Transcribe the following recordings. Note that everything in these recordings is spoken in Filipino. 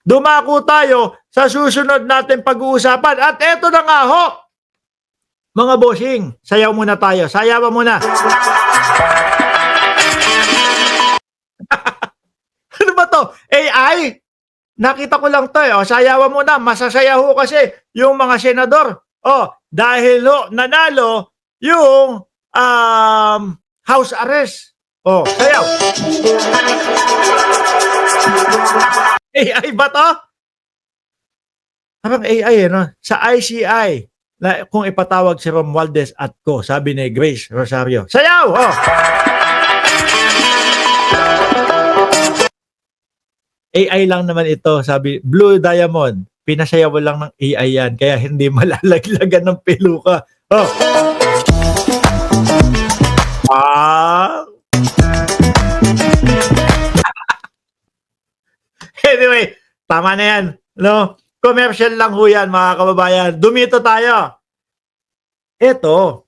dumako tayo sa susunod natin pag-uusapan. At eto na nga ho, mga bossing, sayaw muna tayo. Sayawan muna. Ano ba to? AI? Nakita ko lang to eh. O, sayawan muna. Masasaya ho kasi yung mga senador. O, dahil ho, nanalo yung house arrest. O, sayaw. AI ba to? Parang AI, no? Sa ICI, na kung ipatawag si Romualdez at ko, sabi ni Grace Rosario. Sayaw! Oh! AI lang naman ito, sabi, Blue Diamond, pinasayaw lang ng AI yan, kaya hindi malalaglagan ng peluka. Oh! Anyway, tama na yan. No? Commercial lang ho yan, mga kababayan. Dumito tayo. Ito,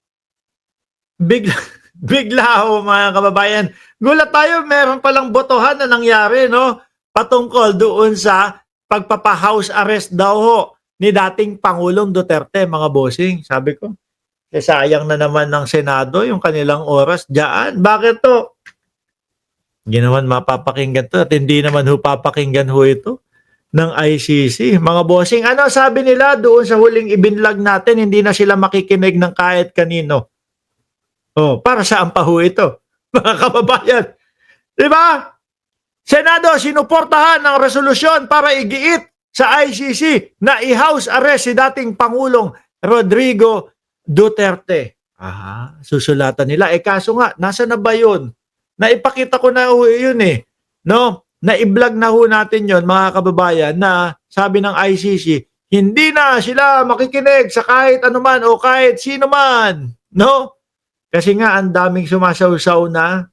bigla ho, mga kababayan. Gulat tayo, meron palang botohan na nangyari, no? Patungkol doon sa pagpapa-house arrest daw ho ni dating Pangulong Duterte, mga bossing. Sabi ko, sayang na naman ng Senado yung kanilang oras dyan. Bakit to? Hindi naman mapapakinggan to at hindi naman ho papakinggan ho ito ng ICC. Mga bossing, ano sabi nila doon sa huling ibinlag natin, hindi na sila makikinig ng kahit kanino. Oh, para saan pa ho ito? Mga kababayan. Diba? Senado, sinuportahan ng resolusyon para igiit sa ICC na i-house arrest si dating Pangulong Rodrigo Duterte. Aha, susulatan nila. Kaso nga, nasa na ba yun? Naipakita ko na ho yun eh. No? Na-i-vlog na ho natin yun, mga kababayan, na sabi ng ICC, hindi na sila makikinig sa kahit anuman o kahit sino man. No? Kasi nga, ang daming sumasaw-saw na,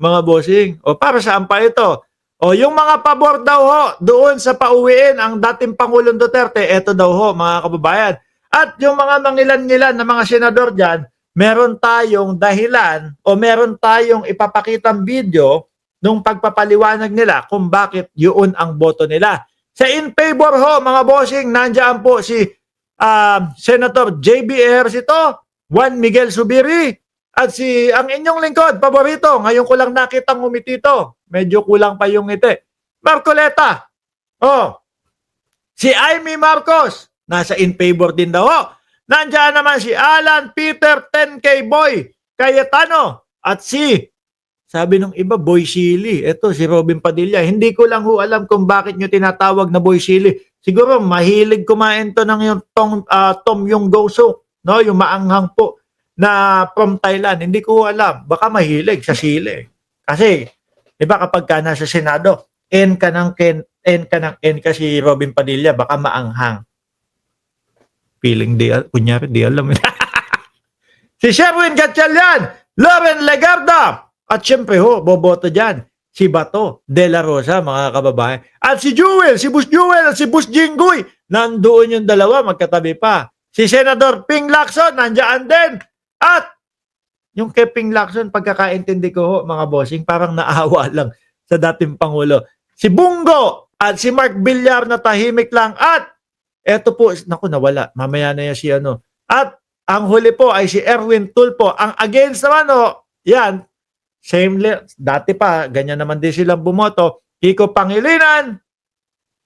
mga bossing. O para saan pa ito? O yung mga pabor daw ho, doon sa pauwiin ang dating Pangulong Duterte, eto daw ho, mga kababayan. At yung mga mangilan-ngilan na mga senador dyan, meron tayong dahilan o meron tayong ipapakitang video nung pagpapaliwanag nila kung bakit yun ang boto nila. Sa in favor ho, mga bossing, nandiyan po si Senator J.B. Ejercito, Juan Miguel Zubiri, at si ang inyong lingkod, paborito, ngayon ko lang nakitang umiti to. Medyo kulang pa yung ngiti. Marcoleta. Oh. Si Amy Marcos, nasa in favor din daw. Oh. Nandiyan naman si Alan Peter 10K Boy Cayetano at si sabi nung iba, Boy Silly. Ito, si Robin Padilla. Hindi ko lang ho alam kung bakit nyo tinatawag na Boy Silly. Siguro, mahilig kumain to ng yung Tom Yung Goso. No? Yung maanghang po na from Thailand. Hindi ko alam. Baka mahilig sa sili. Kasi, di ba kapag ka nasa Senado, N ka ng si Robin Padilla, baka maanghang. Feeling kunyari, di alam. Si Sherwin Gatchalian, Loren Legarda, at syempre ho, boboto dyan, si Bato de la Rosa, mga kababayan. At si Jewel, si Bus Jewel, at si Bus Jinggoy, nandoon yung dalawa, magkatabi pa. Si Senador Ping Lacson, nandiyan din. At yung kay Ping Lacson, pagkakaintindi ko ho, mga bossing, parang naawa lang sa dating Pangulo. Si Bungo at si Mark Villar na tahimik lang. At eto po, naku, nawala. Mamaya na yan si ano. At ang huli po ay si Erwin Tulfo. Ang against naman ho, yan, same, dati pa, ganyan naman din silang bumoto. Kiko Pangilinan,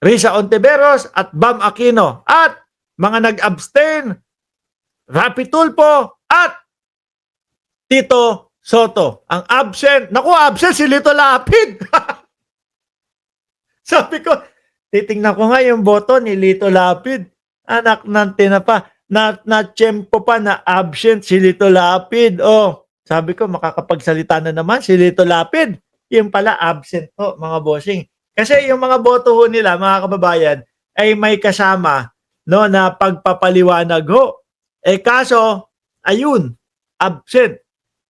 Risa Ontiveros, at Bam Aquino. At mga nag-abstain, Rapi Tulfo, at Tito Soto. Ang absent, naku, absent si Lito Lapid. Sabi ko, titingnan ko nga yung boto ni Lito Lapid. Anak ng tinapa, na-tsempo pa na absent si Lito Lapid. Oh, sabi ko, makakapagsalita na naman si Lito Lapid. Yung pala, absent po, mga bossing. Kasi yung mga boto ho nila, mga kababayan, ay may kasama no, na pagpapaliwanag ho. Kaso, ayun, absent.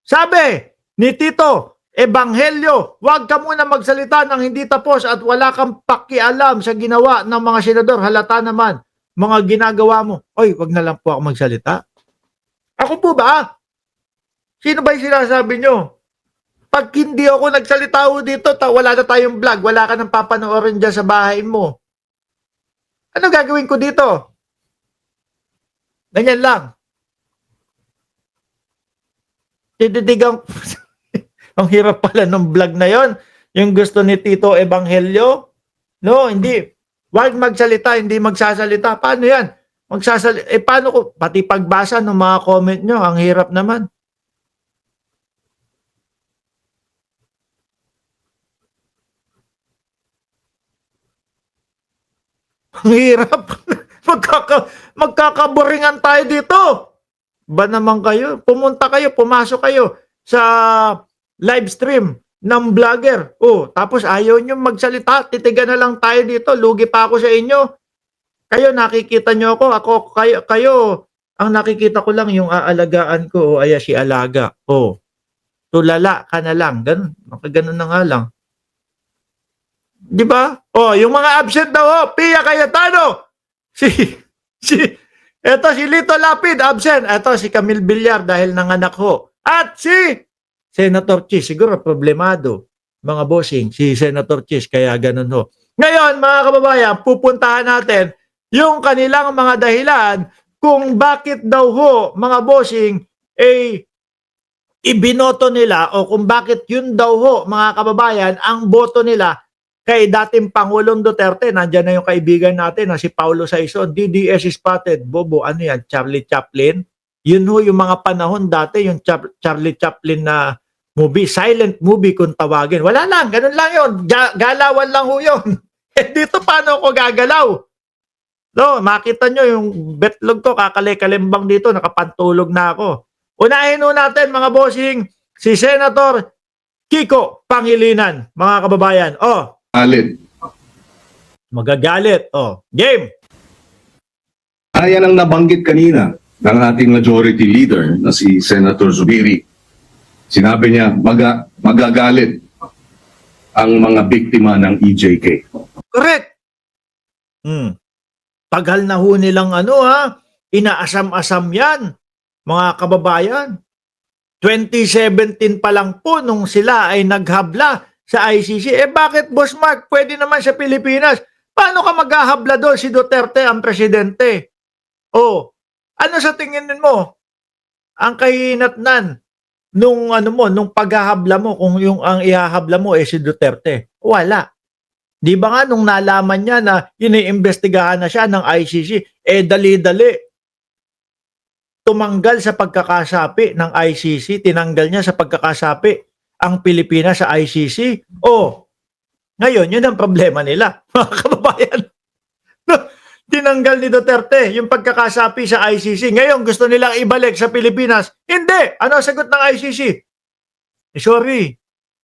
Sabi ni Tito Ebanghelyo, huwag ka muna magsalita ng hindi tapos at wala kang pakialam sa ginawa ng mga senador. Halata naman, mga ginagawa mo. Oy, wag na lang po ako magsalita. Ako po ba? Sino ba yung sinasabi nyo? Pag hindi ako nagsalita dito, wala na tayong vlog. Wala ka nang papanoorin dyan sa bahay mo. Ano gagawin ko dito? Ganyan lang. Diddidigan ang hirap pala ng vlog na yon. Yung gusto ni Tito Ebanghelyo. No, hindi. Huwag magsalita, hindi magsasalita. Paano yan? Paano ko? Pati pagbasa ng mga comment nyo, ang hirap naman. Ang hirap. Magkakaboringan tayo dito. Ba naman kayo? Pumunta kayo, pumasok kayo sa live stream ng vlogger. Oh, tapos ayaw nyo magsalita. Titigan na lang tayo dito. Lugi pa ako sa inyo. Kayo, nakikita nyo ako. Kayo, ang nakikita ko lang yung aalagaan ko. O, aya si alaga. Oh, tulala ka na lang. Ganun. Ganun na nga lang. Di ba? Oh, yung mga absent daw, oh, Pia Cayetano. Eto si Lito Lapid, absent. Eto si Camille Villar dahil nanganak ho. At si Senator Chis, siguro problemado, mga bossing, si Senator Chis, kaya ganun ho. Ngayon, mga kababayan, pupuntahan natin yung kanilang mga dahilan kung bakit daw ho, mga bossing, ibinoto nila o kung bakit yun daw ho, mga kababayan, ang boto nila kay dating Pangulong Duterte. Nandiyan na yung kaibigan natin na si Paulo Saison, DDS spotted. Bobo, ano yan? Charlie Chaplin? Yun ho yung mga panahon dati, yung Charlie Chaplin na movie, silent movie kung tawagin. Wala lang, ganun lang yun. Galawan lang ho yun. Eh dito paano ako gagalaw? No, makita nyo yung betlog ko, kakalimbang dito, nakapantulog na ako. Unahin ho natin mga bossing, si Senator Kiko Pangilinan, mga kababayan. Oh, Galit. magagalit. Oh, game. Yan ang nabanggit kanina ng ating majority leader na si Senator Zubiri. Sinabi niya, magagalit ang mga biktima ng EJK. Correct. Tagal na ho nilang inaasam-asam yan, mga kababayan. 2017 pa lang po nung sila ay naghabla sa ICC. Bakit, Boss Mark? Pwede naman sa Pilipinas. Paano ka maghahabla doon? Si Duterte ang presidente. Oh, ano sa tingin mo? Ang kahinatnan nung nung paghahabla mo kung yung ang ihahabla mo si Duterte. Wala. Di ba nga nung nalaman niya na iniimbestigahan na siya ng ICC, dali-dali tumanggal sa pagkakasapi ng ICC, tinanggal niya sa pagkakasapi ang Pilipinas sa ICC. Ngayon, yun ang problema nila, mga kababayan. Tinanggal ni Duterte yung pagkakasapi sa ICC. Ngayon, gusto nilang ibalik sa Pilipinas. Hindi! Ano ang sagot ng ICC? Sorry,